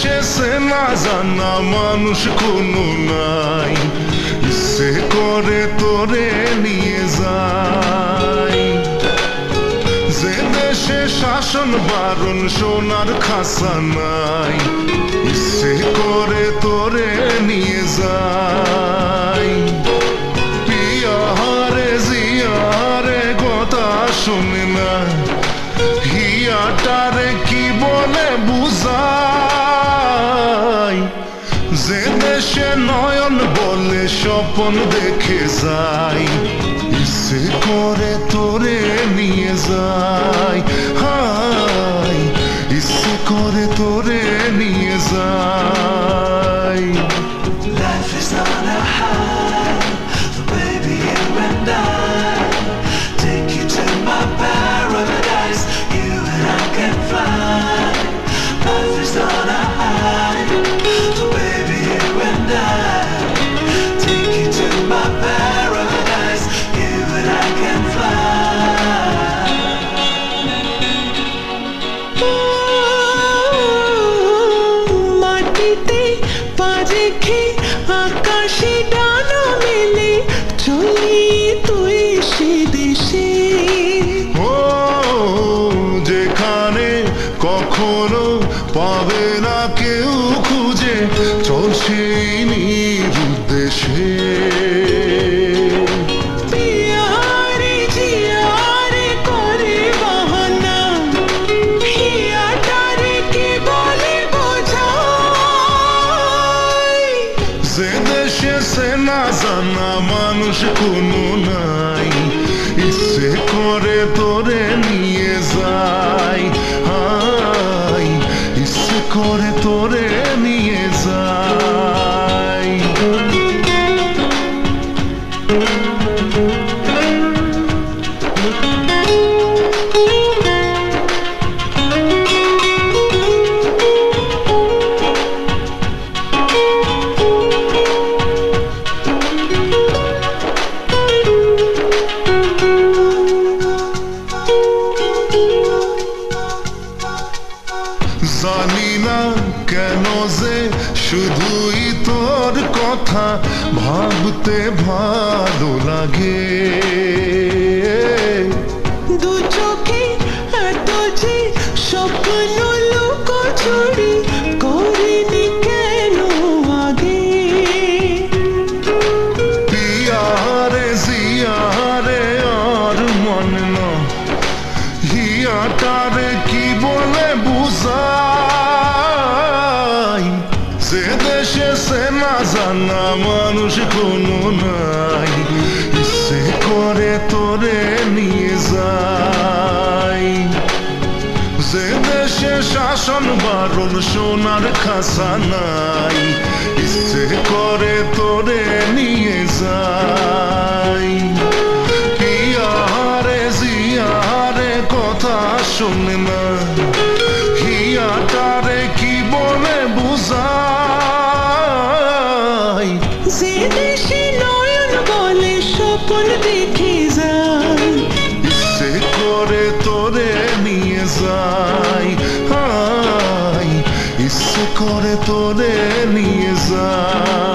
দেশে চেনা জানা মানুষ কোনো নাই, ইচ্ছে করে তোরে নিয়ে যায়। যে দেশে শাসন বারণ সোনার খাসা নাই, ইচ্ছে করে তোরে নিয়ে যায়। পিয়ারে জিয়ারে কথা শুনে না, হিয়াটারে কি বলে বুঝাই। যে দেশে নয়ন বলে স্বপন দেখে যাই, ইচ্ছে করে তোরে নিয়ে যাই। হাই ইচ্ছে করে তোরে নিয়ে যাই। Life is not a high, so baby you and I take you to my paradise, you and I can fly. Life is not a high, so baby you and I take you to my paradise, you and I can fly. মাটিতে পা রেখে আকাশে ডানা মেলে চলি তুই সে দেশে। ও যেখানে কখনো পাবে না কেউ খুঁজে, চল সেই নিরুদ্দেশে। পিয়ারে জিয়ারে করে বাহানা, হিয়াটারে কে বলে বোঝাই। যে দেশে চেনা জানা মানুষ কোনো নাই, ইচ্ছে করে তোরে নিয়ে যাই। হাই ইচ্ছে করে তোরে নিয়ে যাই। জানি না কেন যে শুধুই তোর কথা ভাবতে ভালো লাগে। দু চোখে এত যে স্বপ্ন লুকোচুরি করিনি কেন আগে। পিয়ারে জিয়ারে আর মন না, হিয়াটারে কি বলে বুঝাই। যে দেশে চেনা জানা মানুষ কোনো নাই, ইচ্ছে করে তোরে নিয়ে যাই। যে দেশে শাসন বারণ সোনার খাসা নাই, ইচ্ছে করে তোরে নিয়ে যাই। পিয়ারে জিয়ারে কথা শুনে না, হিয়াটারে কি বলে বুঝাই। যে দেশে নয়ন বলে স্বপন দেখে যাই, ইচ্ছে করে তোরে নিয়ে যাই। হাই ইচ্ছে করে তোরে নিয়ে যাই।